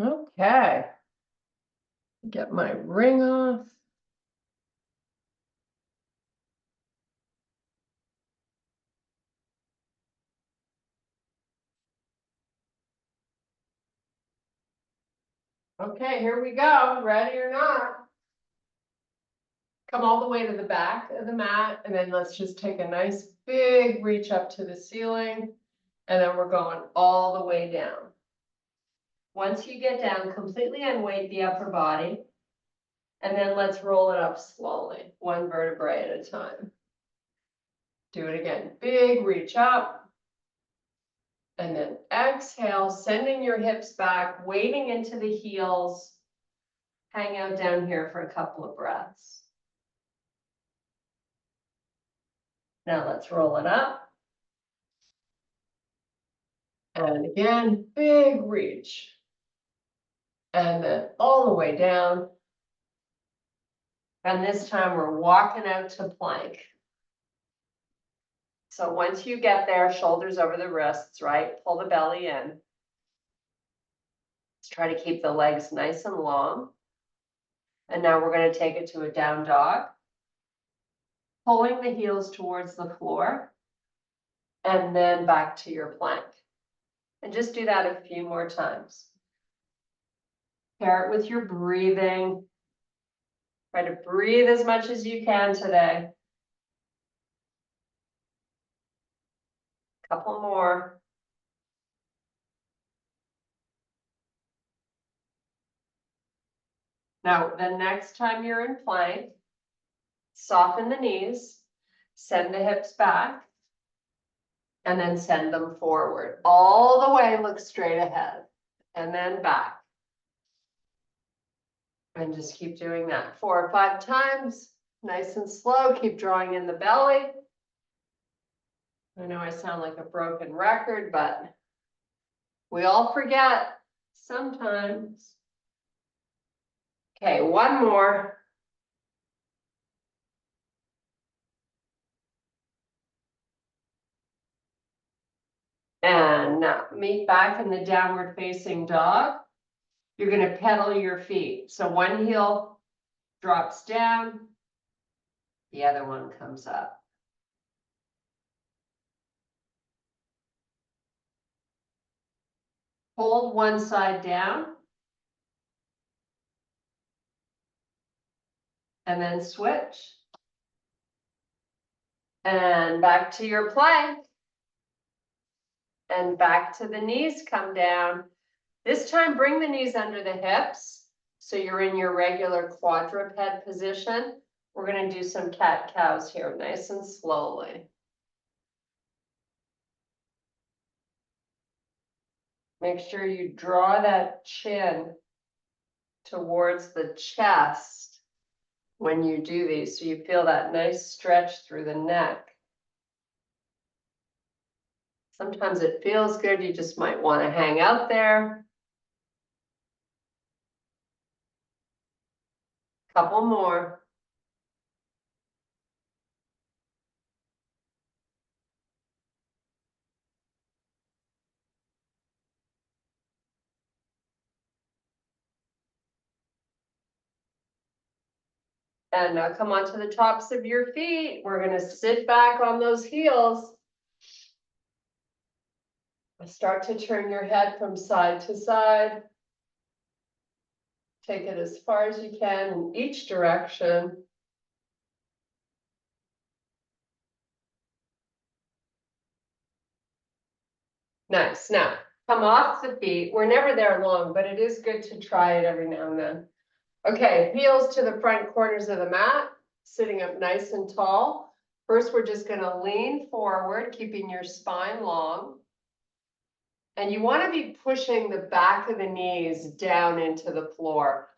Okay. Get my ring off. Okay, here we go. Ready or not? Come all the way to the back of the mat, and then let's just take a nice big reach up to the ceiling, and then we're going all the way down. Once you get down, completely unweight the upper body, and then let's roll it up slowly, one vertebrae at a time. Do it again. Big reach up, and then exhale, sending your hips back, weighting into the heels. Hang out down here for a couple of breaths. Now let's roll it up. And again, big reach. And then all the way down. And this time we're walking out to plank. So once you get there, shoulders over the wrists, right? Pull the belly in. Let's try to keep the legs nice and long. And now we're going to take it to a down dog. Pulling the heels towards the floor. And then back to your plank. And just do that a few more times. Pair it with your breathing. Try to breathe as much as you can today. Couple more. Now, the next time you're in plank, soften the knees, send the hips back, and then send them forward. All the way, look straight ahead, and then back. And just keep doing that 4 or 5 times, nice and slow. Keep drawing in the belly. I know I sound like a broken record, but we all forget sometimes. Okay, one more. And now meet back in the downward facing dog. You're going to pedal your feet. So one heel drops down, the other one comes up. Hold one side down. And then switch. And back to your plank. And back to the knees, come down. This time, bring the knees under the hips. So you're in your regular quadruped position. We're going to do some cat-cows here, nice and slowly. Make sure you draw that chin towards the chest when you do these, so you feel that nice stretch through the neck. Sometimes it feels good, you just might want to hang out there. Couple more. And now come onto the tops of your feet. We're going to sit back on those heels. Start to turn your head from side to side. Take it as far as you can in each direction. Nice. Now, come off the feet. We're never there long, but it is good to try it every now and then. Okay, heels to the front corners of the mat, sitting up nice and tall. First, we're just going to lean forward, keeping your spine long. And you want to be pushing the back of the knees down into the floor.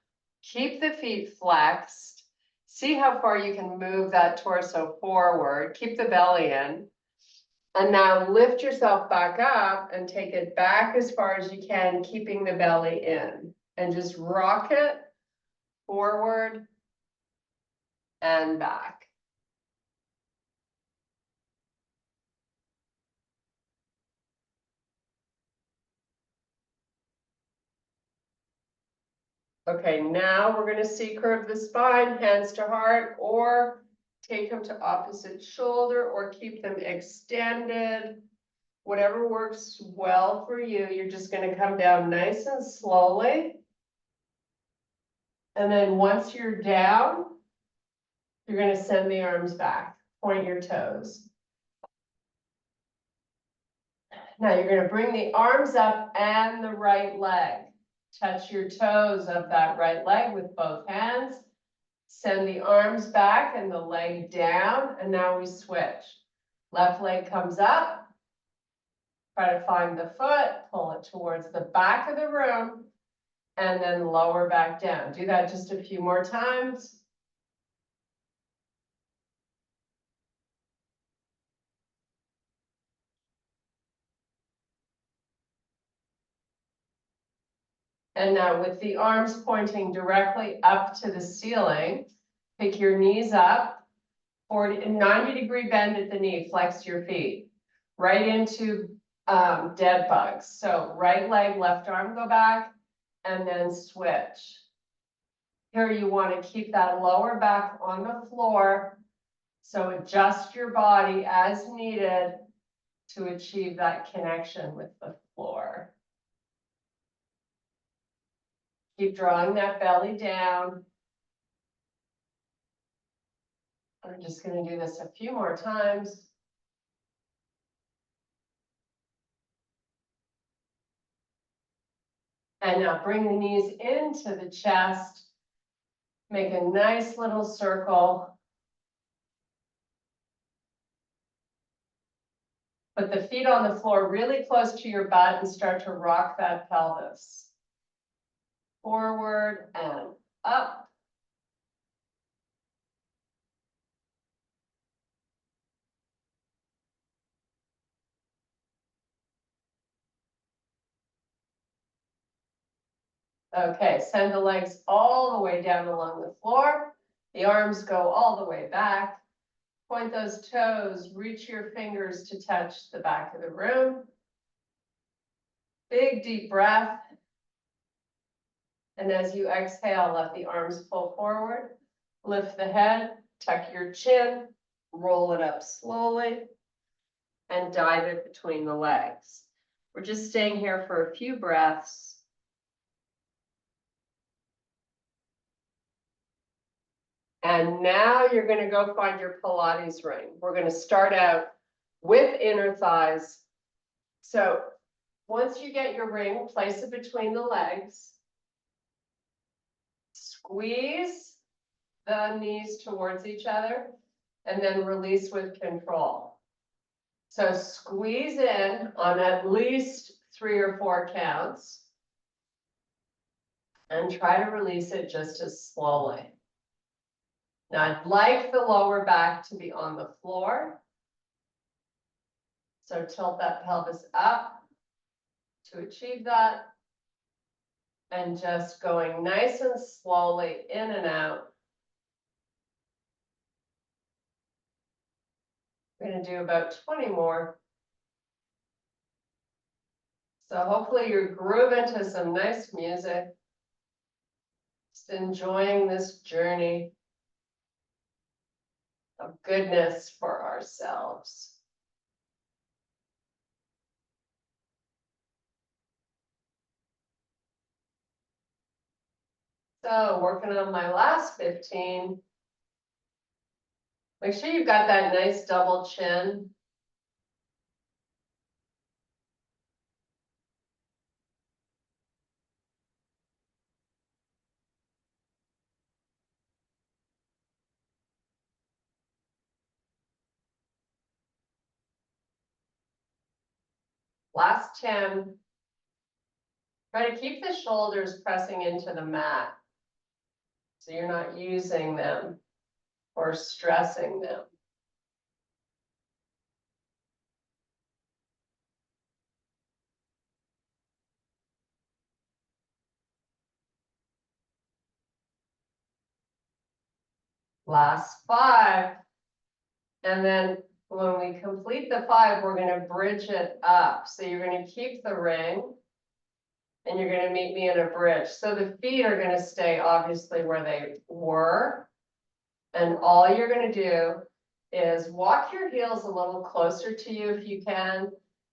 Keep the feet flexed. See how far you can move that torso forward. Keep the belly in. And now lift yourself back up and take it back as far as you can, keeping the belly in. And just rock it forward and back. Okay, now we're gonna see curve the spine, hands to heart, or take them to opposite shoulder, or keep them extended. Whatever works well for you, you're just gonna come down nice and slowly. And then once you're down, you're gonna send the arms back, point your toes. Now you're gonna bring the arms up and the right leg. Touch your toes of that right leg with both hands. Send the arms back and the leg down, and now we switch. Left leg comes up. Try to find the foot, pull it towards the back of the room, and then lower back down. Do that just a few more times. And now with the arms pointing directly up to the ceiling, pick your knees up, 90-degree bend at the knee, flex your feet, right into dead bugs. So right leg, left arm go back, and then switch. Here you want to keep that lower back on the floor, so adjust your body as needed to achieve that connection with the floor. Keep drawing that belly down. We're just going to do this a few more times. And now bring the knees into the chest. Make a nice little circle. Put the feet on the floor really close to your butt and start to rock that pelvis. Forward and up. Okay, send the legs all the way down along the floor. The arms go all the way back. Point those toes, reach your fingers to touch the back of the room. Big deep breath. And as you exhale, let the arms pull forward. Lift the head, tuck your chin, roll it up slowly, and dive it between the legs. We're just staying here for a few breaths. And now you're going to go find your Pilates ring. We're going to start out with inner thighs. So once you get your ring, place it between the legs. Squeeze the knees towards each other and then release with control. So squeeze in on at least 3 or 4 counts and try to release it just as slowly. Now I'd like the lower back to be on the floor. So tilt that pelvis up to achieve that. And just going nice and slowly in and out. We're going to do about 20 more. So hopefully you're grooving to some nice music. Just enjoying this journey of goodness for ourselves. So working on my last 15. Make sure you've got that nice double chin. Last 10. Try to keep the shoulders pressing into the mat, so you're not using them or stressing them. Last 5. And then when we complete the 5, we're going to bridge it up. So you're going to keep the ring and you're gonna meet me in a bridge. So the feet are gonna stay obviously where they were. And all you're gonna do is walk your heels a little closer to you if you can,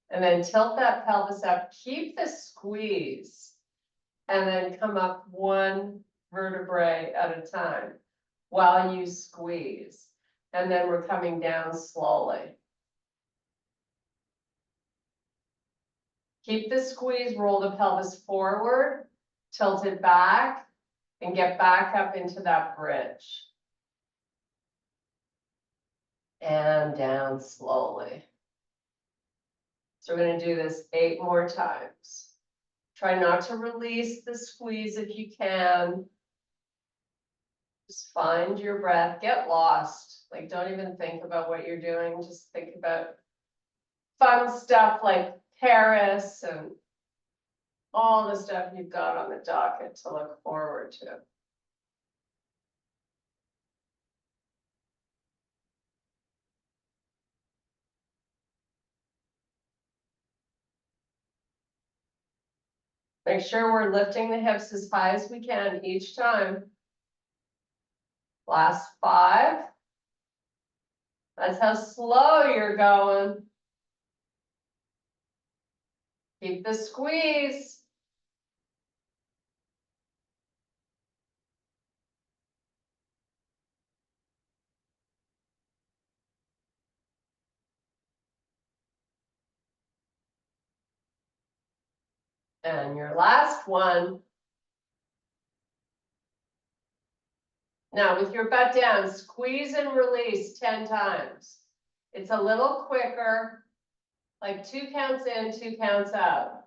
and then tilt that pelvis up, keep the squeeze, and then come up one vertebrae at a time while you squeeze. And then we're coming down slowly. Keep the squeeze, roll the pelvis forward, tilt it back, and get back up into that bridge. And down slowly. So we're going to do this 8 more times. Try not to release the squeeze if you can. Just find your breath, get lost. Like, don't even think about what you're doing. Just think about fun stuff like Paris and all the stuff you've got on the docket to look forward to. Make sure we're lifting the hips as high as we can each time. Last 5. That's how slow you're going. Keep the squeeze. And your last one. Now with your butt down, squeeze and release 10 times. It's a little quicker, like 2 counts in, 2 counts out.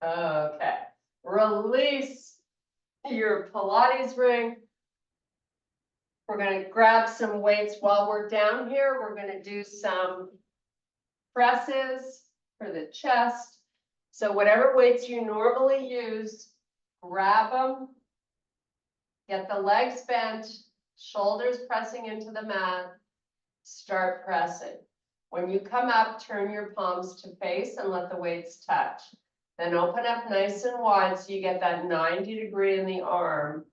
Okay, release your Pilates ring. We're going to grab some weights while we're down here. We're going to do some presses for the chest. So whatever weights you normally use, grab them. Get the legs bent, shoulders pressing into the mat. Start pressing. When you come up, turn your palms to face and let the weights touch. Then open up nice and wide so you get that 90-degree in the arm.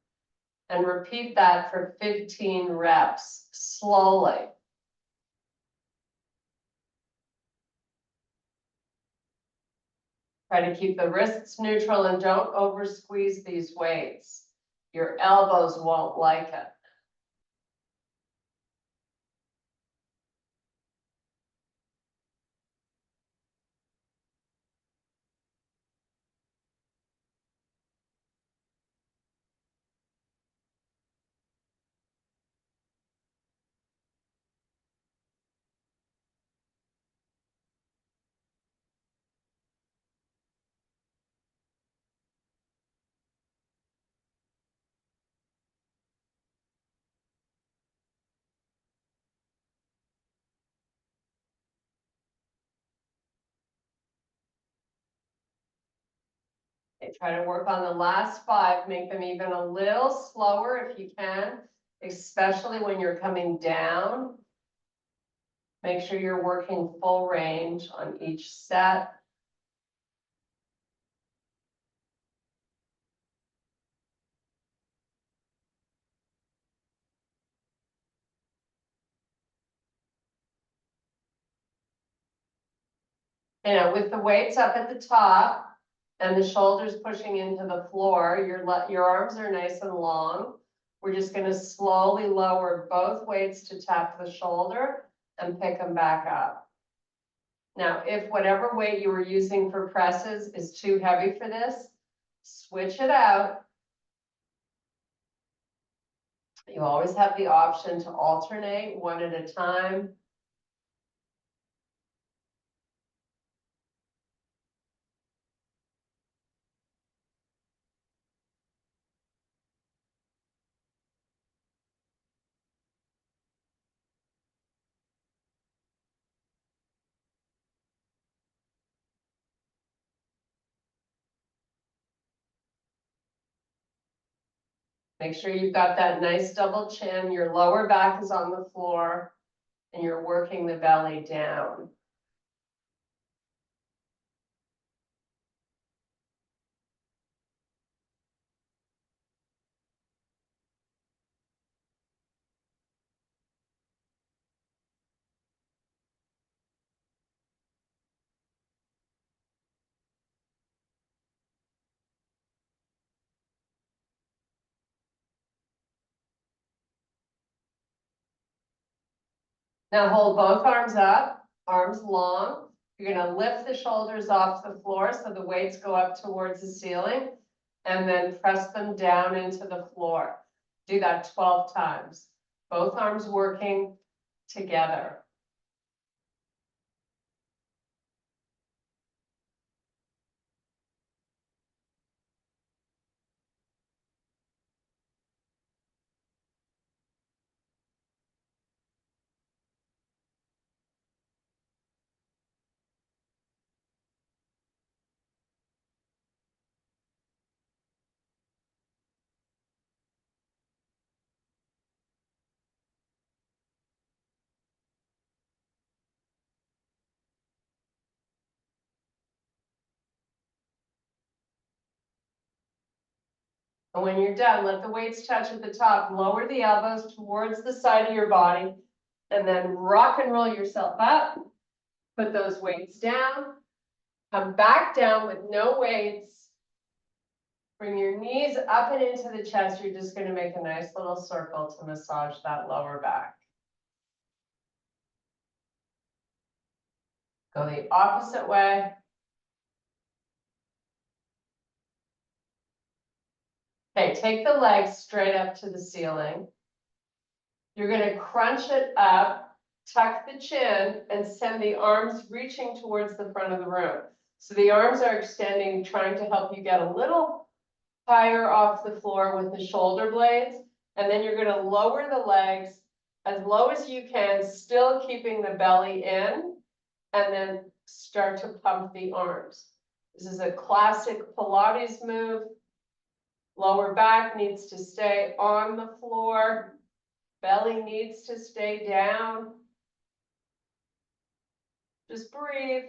And repeat that for 15 reps, slowly. Try to keep the wrists neutral and don't over squeeze these weights. Your elbows won't like it. Okay, try to work on the last 5, make them even a little slower if you can, especially when you're coming down. Make sure you're working full range on each set. You know, with the weights up at the top and the shoulders pushing into the floor, your arms are nice and long. We're just going to slowly lower both weights to tap the shoulder and pick them back up. Now, if whatever weight you were using for presses is too heavy for this, switch it out. You always have the option to alternate one at a time. Make sure you've got that nice double chin, your lower back is on the floor, and you're working the belly down. Now hold both arms up, arms long. You're gonna lift the shoulders off the floor so the weights go up towards the ceiling, and then press them down into the floor. Do that 12 times. Both arms working together. And when you're done, let the weights touch at the top, lower the elbows towards the side of your body, and then rock and roll yourself up. Put those weights down, come back down with no weights. Bring your knees up and into the chest. You're just going to make a nice little circle to massage that lower back. Go the opposite way. Okay, take the legs straight up to the ceiling. You're going to crunch it up, tuck the chin, and send the arms reaching towards the front of the room. So the arms are extending, trying to help you get a little higher off the floor with the shoulder blades. And then you're going to lower the legs as low as you can, still keeping the belly in, and then start to pump the arms. This is a classic Pilates move. Lower back needs to stay on the floor. Belly needs to stay down. Just breathe.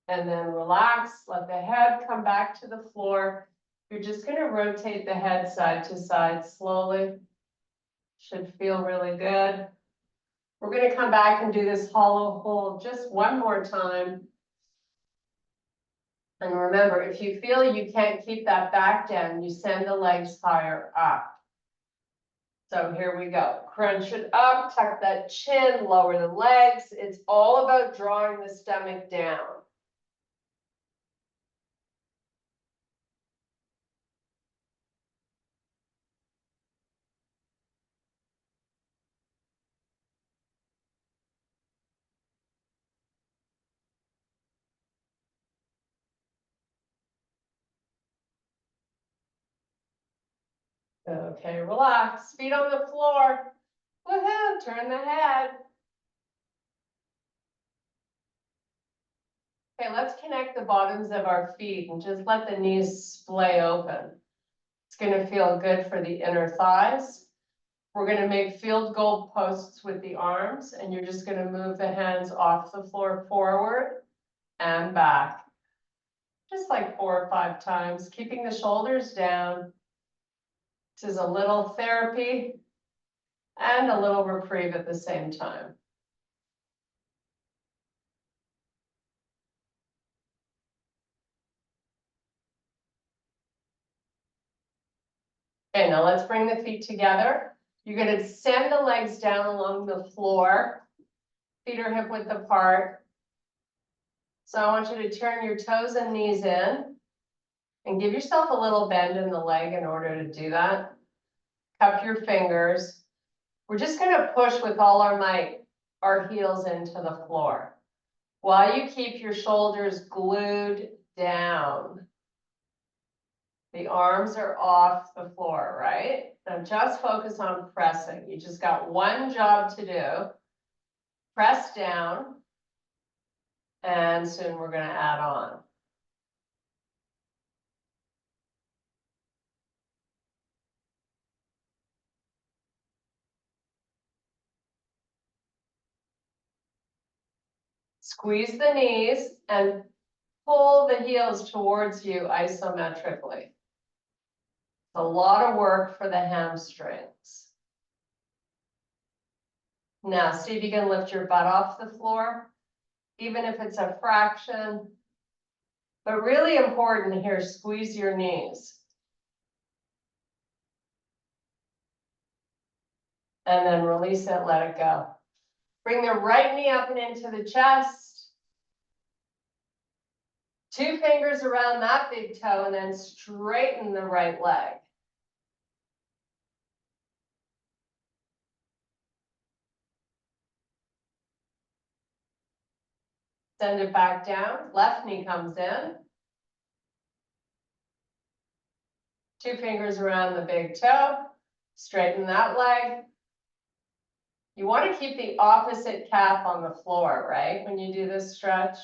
And then relax, let the head come back to the floor. You're just going to rotate the head side to side slowly. Should feel really good. We're going to come back and do this hollow hold just one more time. And remember, if you feel you can't keep that back down, you send the legs higher up. So here we go. Crunch it up, tuck that chin, lower the legs. It's all about drawing the stomach down. Okay, relax. Feet on the floor. Woohoo, turn the head. Okay, let's connect the bottoms of our feet and just let the knees splay open. It's going to feel good for the inner thighs. We're going to make field goal posts with the arms, and you're just going to move the hands off the floor forward and back. Just like 4 or 5 times, keeping the shoulders down. This is a little therapy and a little reprieve at the same time. Okay, now let's bring the feet together. You're going to send the legs down along the floor. Feet are hip width apart. So I want you to turn your toes and knees in and give yourself a little bend in the leg in order to do that. Cup your fingers. We're just going to push with all our might our heels into the floor while you keep your shoulders glued down. The arms are off the floor, right? Now just focus on pressing. You just got one job to do. Press down. And soon we're going to add on. Squeeze the knees and pull the heels towards you isometrically. It's a lot of work for the hamstrings. Now, see if you can lift your butt off the floor, even if it's a fraction. But really important here, squeeze your knees. And then release it, let it go. Bring the right knee up and into the chest. 2 fingers around that big toe and then straighten the right leg. Send it back down. Left knee comes in. 2 fingers around the big toe. Straighten that leg. You want to keep the opposite calf on the floor, right? When you do this stretch.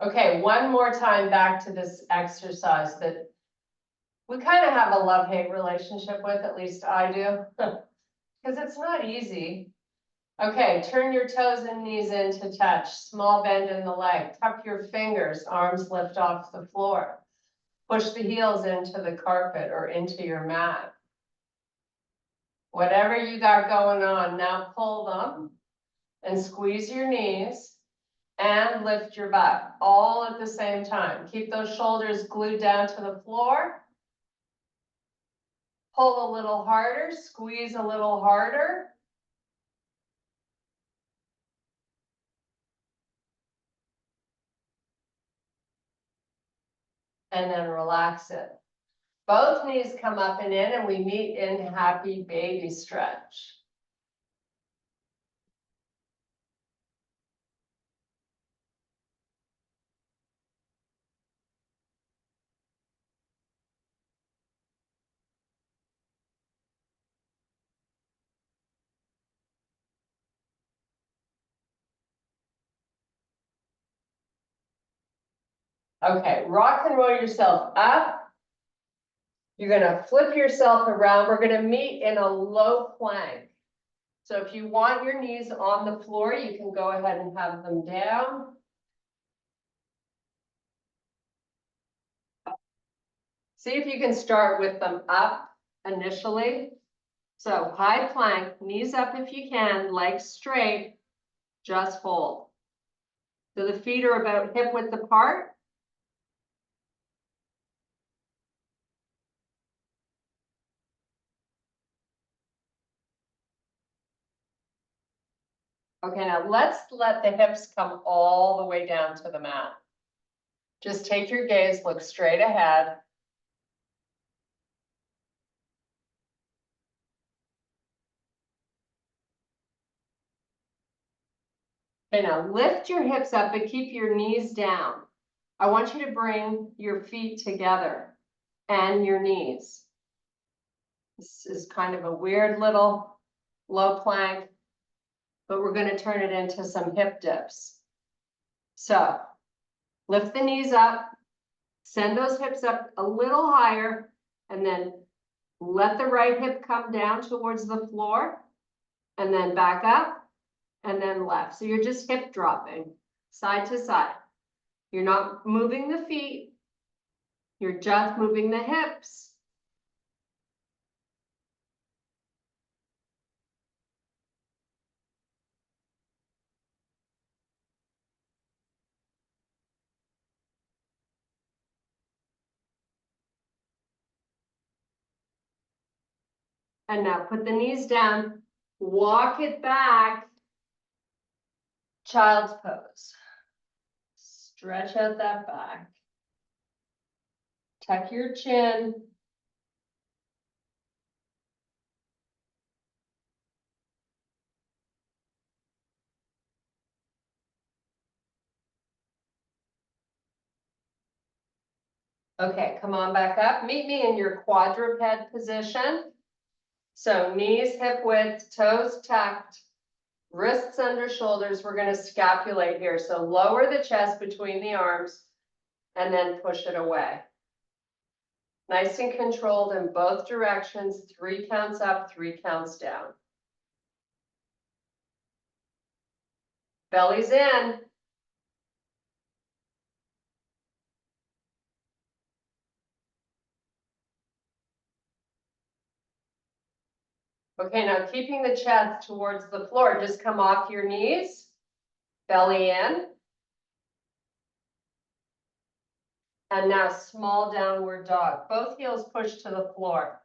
Okay, one more time back to this exercise that we kind of have a love-hate relationship with, at least I do, because it's not easy. Okay, turn your toes and knees in to touch, small bend in the leg, tuck your fingers, arms lift off the floor. Push the heels into the carpet or into your mat. Whatever you got going on, now pull them and squeeze your knees and lift your butt all at the same time. Keep those shoulders glued down to the floor. Pull a little harder, squeeze a little harder. And then relax it. Both knees come up and in, and we meet in happy baby stretch. Okay, rock and roll yourself up. You're gonna flip yourself around. We're gonna meet in a low plank. So if you want your knees on the floor, you can go ahead and have them down. See if you can start with them up initially. So high plank, knees up if you can, legs straight, just hold. So the feet are about hip width apart. Okay, now let's let the hips come all the way down to the mat. Just take your gaze, look straight ahead. Okay, now lift your hips up, but keep your knees down. I want you to bring your feet together and your knees. This is kind of a weird little low plank, but we're going to turn it into some hip dips. So lift the knees up, send those hips up a little higher, and then let the right hip come down towards the floor, and then back up, and then left. So you're just hip dropping side to side. You're not moving the feet, you're just moving the hips. And now put the knees down, walk it back, child's pose. Stretch out that back. Tuck your chin. Okay, come on back up. Meet me in your quadruped position. So knees hip width, toes tucked, wrists under shoulders. We're going to scapulate here. So lower the chest between the arms and then push it away. Nice and controlled in both directions. 3 counts up, 3 counts down. Belly's in. Okay, now keeping the chest towards the floor, just come off your knees, belly in. And now small downward dog, both heels push to the floor.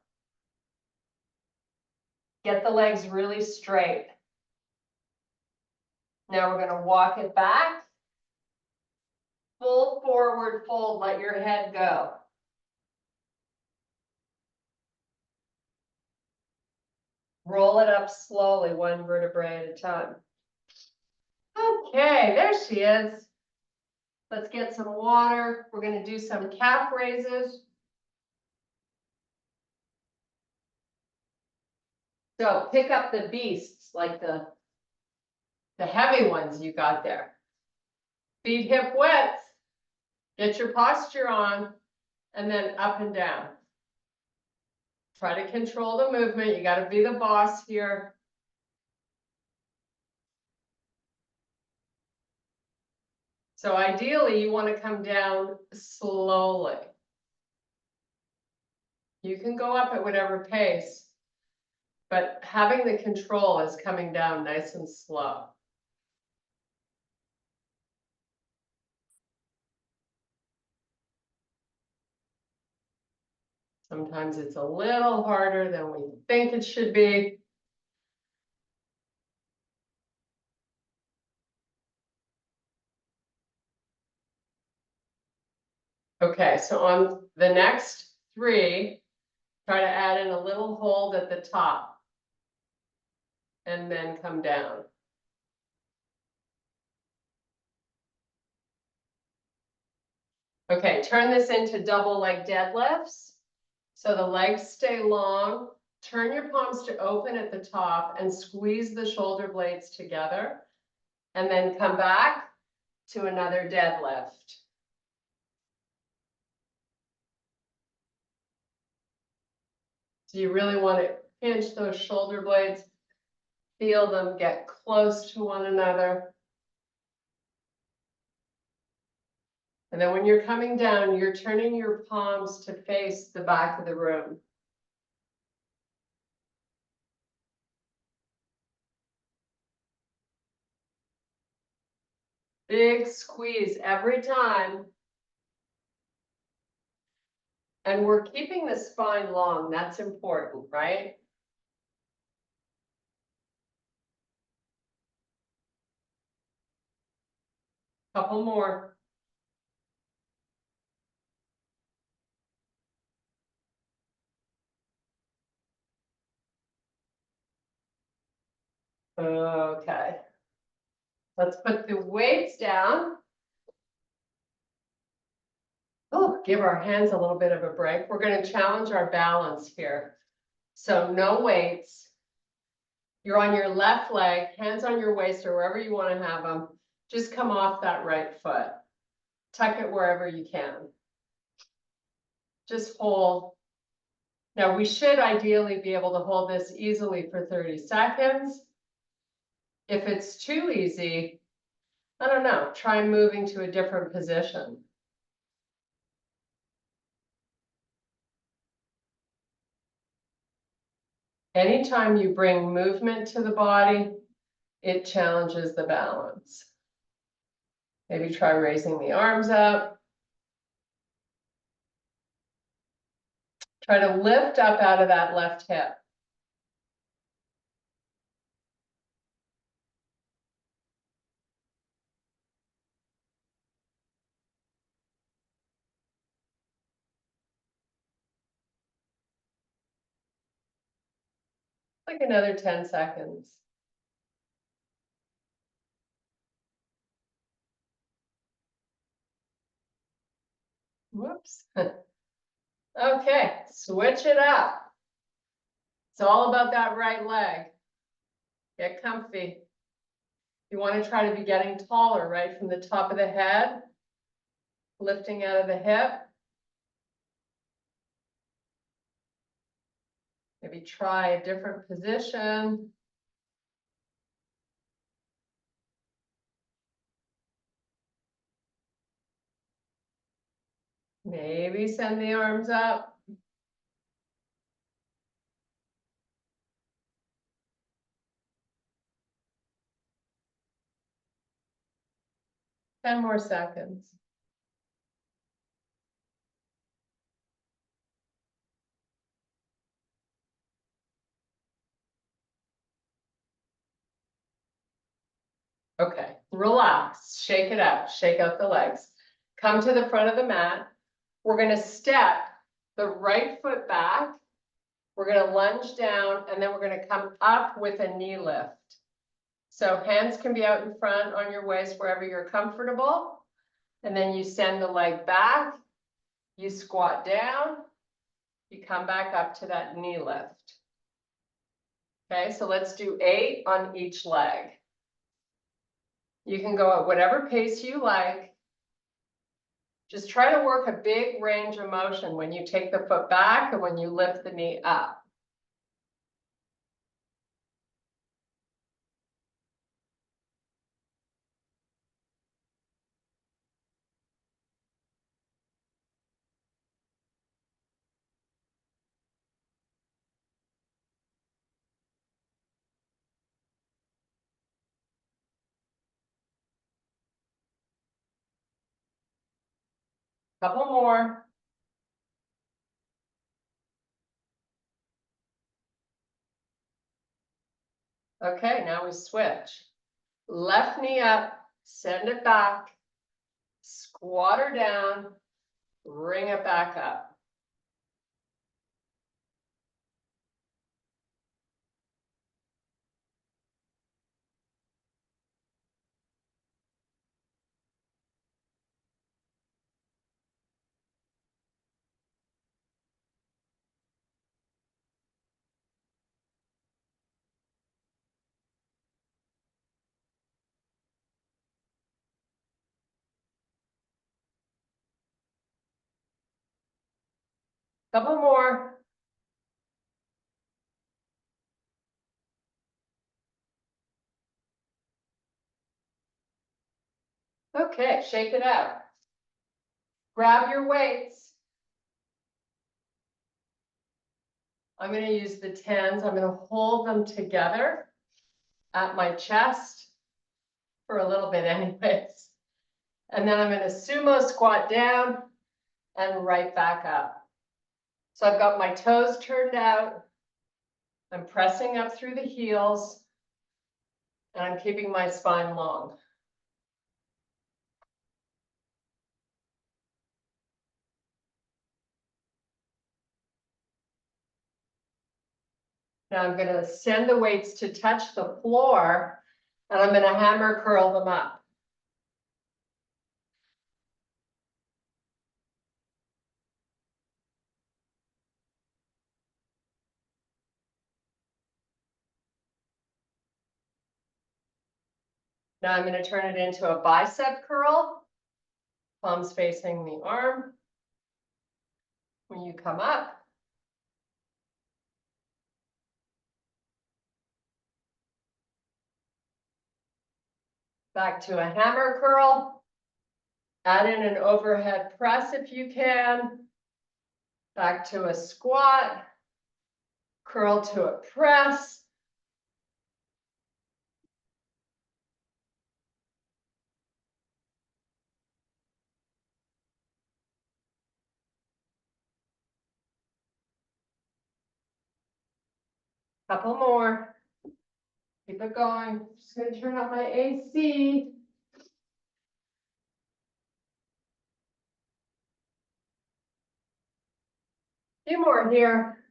Get the legs really straight. Now we're gonna walk it back. Full forward fold, let your head go. Roll it up slowly, 1 vertebrae at a time. Okay, there she is. Let's get some water. We're going to do some calf raises. So pick up the beasts, like the heavy ones you got there. Feet hip width. Get your posture on, and then up and down. Try to control the movement. You got to be the boss here. So ideally, you want to come down slowly. You can go up at whatever pace, but having the control is coming down nice and slow. Sometimes it's a little harder than we think it should be. Okay, so on the next 3, try to add in a little hold at the top and then come down. Okay, turn this into double leg deadlifts. So the legs stay long. Turn your palms to open at the top and squeeze the shoulder blades together. And then come back to another deadlift. So you really want to pinch those shoulder blades, feel them get close to one another. And then when you're coming down, you're turning your palms to face the back of the room. Big squeeze every time. And we're keeping the spine long. That's important, right? Couple more. Okay. Let's put the weights down. Oh, give our hands a little bit of a break. We're going to challenge our balance here. So no weights. You're on your left leg, hands on your waist or wherever you want to have them. Just come off that right foot. Tuck it wherever you can. Just hold. Now we should ideally be able to hold this easily for 30 seconds. If it's too easy, I don't know, try moving to a different position. Anytime you bring movement to the body, it challenges the balance. Maybe try raising the arms up. Try to lift up out of that left hip. Like another 10 seconds. Whoops. Okay, switch it up. It's all about that right leg. Get comfy. You want to try to be getting taller, right, from the top of the head, lifting out of the hip. Maybe try a different position. Maybe send the arms up. Ten more seconds. Okay, relax, shake it out, shake out the legs. Come to the front of the mat. We're gonna step the right foot back. We're gonna lunge down and then we're gonna come up with a knee lift. So hands can be out in front on your waist wherever you're comfortable. And then you send the leg back, you squat down, you come back up to that knee lift. Okay, so let's do 8 on each leg. You can go at whatever pace you like. Just try to work a big range of motion when you take the foot back and when you lift the knee up. Couple more. Okay, now we switch. Left knee up, send it back, squat her down, bring it back up. Couple more. Okay, shake it out. Grab your weights. I'm going to use the 10s. I'm going to hold them together at my chest for a little bit anyways. And then I'm going to sumo squat down and right back up. So I've got my toes turned out. I'm pressing up through the heels and I'm keeping my spine long. Now I'm going to send the weights to touch the floor and I'm going to hammer curl them up. Now I'm going to turn it into a bicep curl, palms facing the arm. When you come up, back to a hammer curl, add in an overhead press if you can, back to a squat, curl to a press. Couple more. Keep it going. Just gonna turn on my AC. Few more here.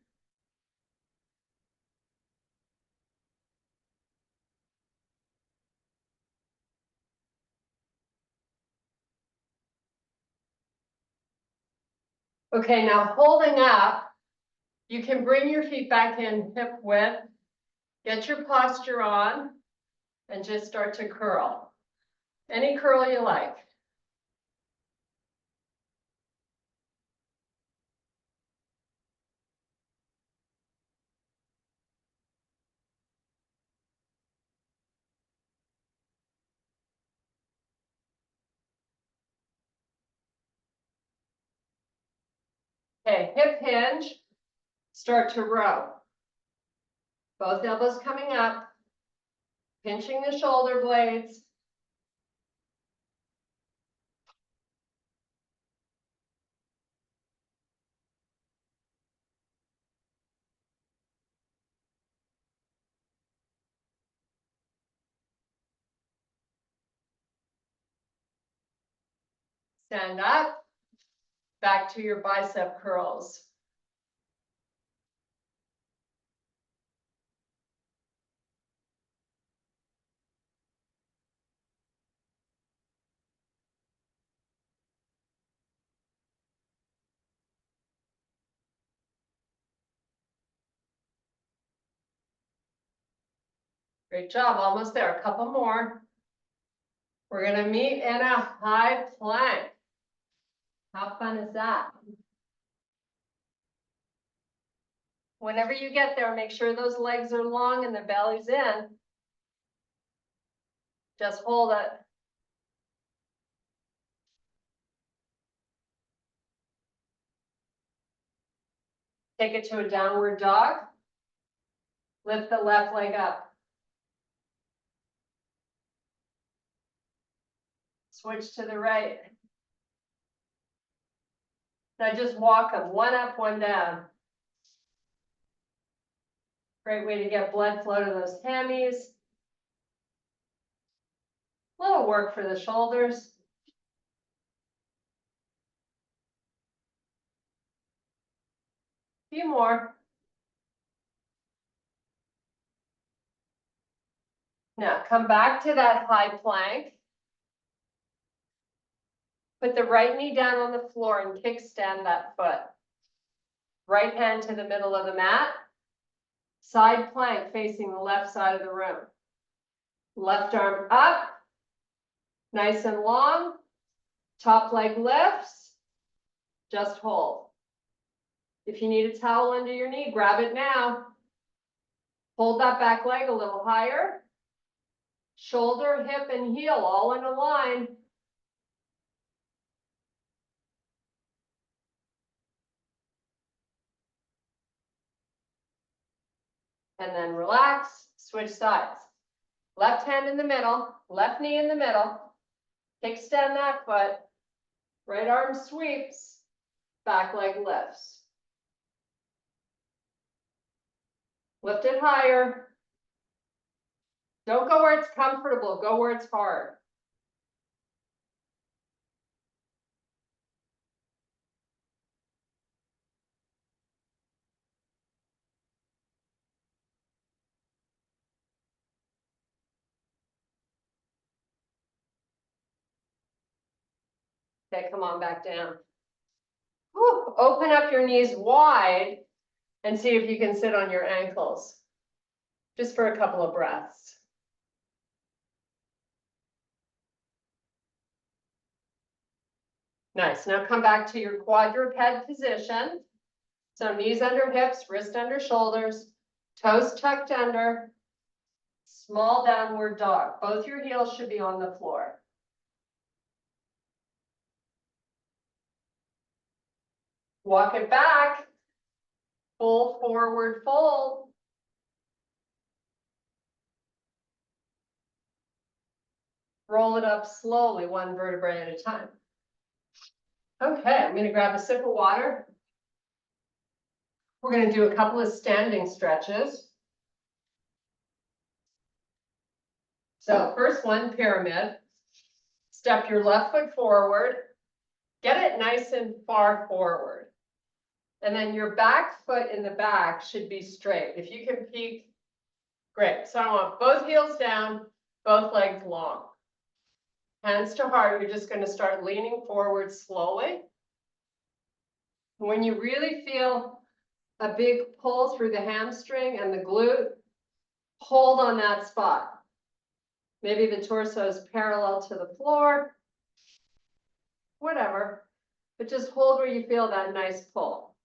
Okay, now holding up, you can bring your feet back in hip width, get your posture on, and just start to curl. Any curl you like. Okay, hip hinge, start to row. Both elbows coming up, pinching the shoulder blades. Stand up, back to your bicep curls. Great job, almost there, a couple more. We're gonna meet in a high plank. How fun is that? Whenever you get there, make sure those legs are long and the belly's in. Just hold it. Take it to a downward dog. Lift the left leg up. Switch to the right. Now just walk them, one up, one down. Great way to get blood flow to those hammies. A little work for the shoulders. A few more. Now come back to that high plank. Put the right knee down on the floor and kickstand that foot. Right hand to the middle of the mat. Side plank facing the left side of the room. Left arm up. Nice and long. Top leg lifts. Just hold. If you need a towel under your knee, grab it now. Hold that back leg a little higher. Shoulder, hip, and heel all in a line. And then relax, switch sides. Left hand in the middle, left knee in the middle. Kickstand that foot. Right arm sweeps, back leg lifts. Lift it higher. Don't go where it's comfortable, go where it's hard. Okay, come on back down. Whew. Open up your knees wide and see if you can sit on your ankles. Just for a couple of breaths. Nice, now come back to your quadruped position. So knees under hips, wrist under shoulders, toes tucked under, small downward dog. Both your heels should be on the floor. Walk it back, full forward fold. Roll it up slowly, one vertebrae at a time. Okay, I'm going to grab a sip of water. We're going to do a couple of standing stretches. So first one, pyramid. Step your left foot forward. Get it nice and far forward. And then your back foot in the back should be straight. If you can peek, great. So I want both heels down, both legs long. Hands to heart, you're just going to start leaning forward slowly. When you really feel a big pull through the hamstring and the glute, hold on that spot. Maybe the torso is parallel to the floor, whatever, but just hold where you feel that nice pull.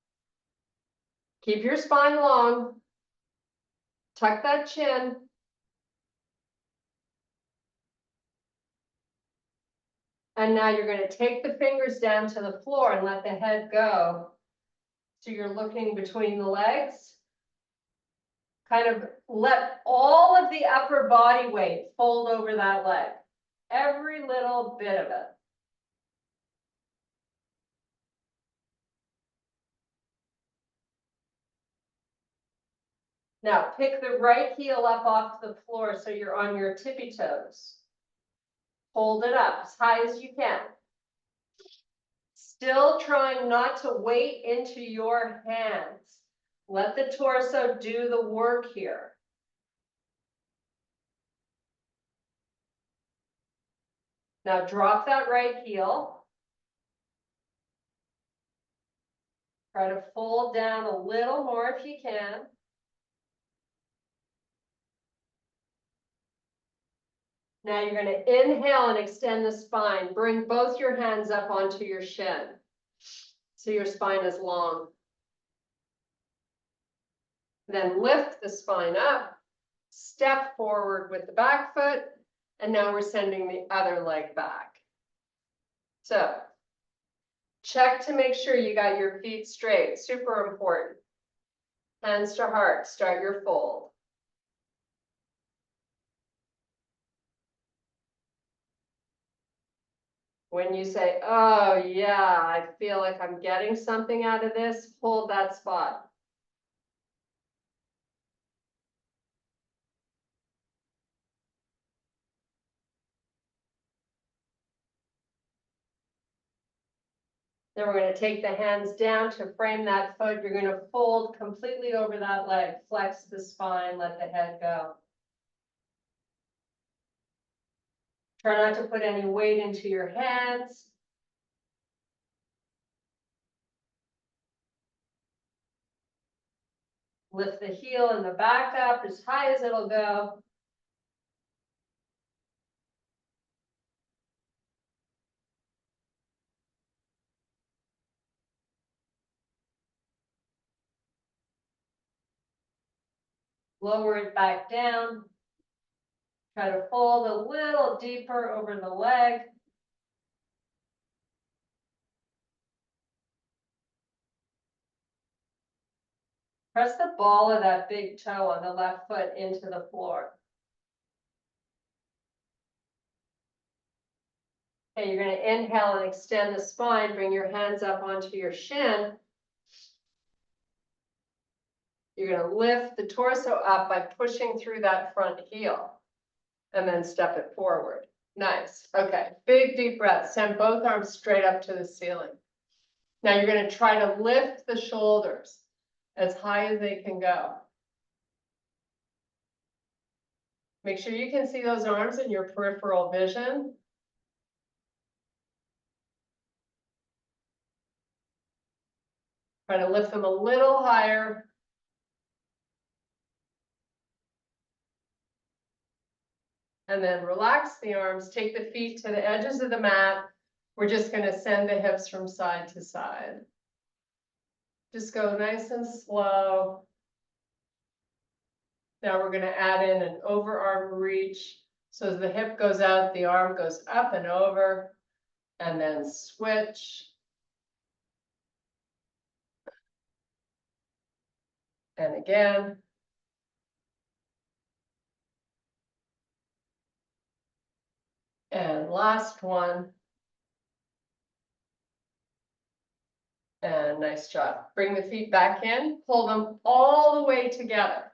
Keep your spine long, tuck that chin. And now you're going to take the fingers down to the floor and let the head go. So you're looking between the legs. Kind of let all of the upper body weight fold over that leg. Every little bit of it. Now pick the right heel up off the floor so you're on your tippy toes. Hold it up as high as you can. Still trying not to weight into your hands. Let the torso do the work here. Now drop that right heel. Try to fold down a little more if you can. Now you're going to inhale and extend the spine. Bring both your hands up onto your shin. So your spine is long. Then lift the spine up. Step forward with the back foot. And now we're sending the other leg back. So check to make sure you got your feet straight. Super important. Hands to heart. Start your fold. When you say, oh yeah, I feel like I'm getting something out of this, hold that spot. Then we're going to take the hands down to frame that foot. You're going to fold completely over that leg. Flex the spine, let the head go. Try not to put any weight into your hands. Lift the heel and the back up as high as it'll go. Lower it back down. Try to fold a little deeper over the leg. Press the ball of that big toe on the left foot into the floor. Okay, you're going to inhale and extend the spine. Bring your hands up onto your shin. You're going to lift the torso up by pushing through that front heel. And then step it forward. Nice. Okay, big deep breath. Send both arms straight up to the ceiling. Now you're going to try to lift the shoulders as high as they can go. Make sure you can see those arms in your peripheral vision. Try to lift them a little higher. And then relax the arms. Take the feet to the edges of the mat. We're just going to send the hips from side to side. Just go nice and slow. Now we're going to add in an overarm reach. So as the hip goes out, the arm goes up and over, and then switch. And again. And last one. And nice job. Bring the feet back in, pull them all the way together.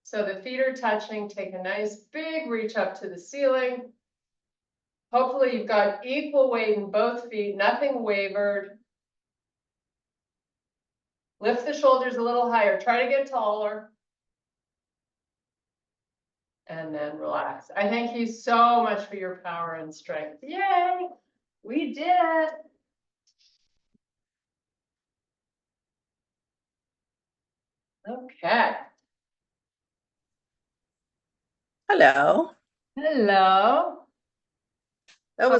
So the feet are touching. Take a nice big reach up to the ceiling. Hopefully you've got equal weight in both feet, nothing wavered. Lift the shoulders a little higher. Try to get taller. And then relax. I thank you so much for your power and strength. Yay! We did it. Okay. Hello. Hello.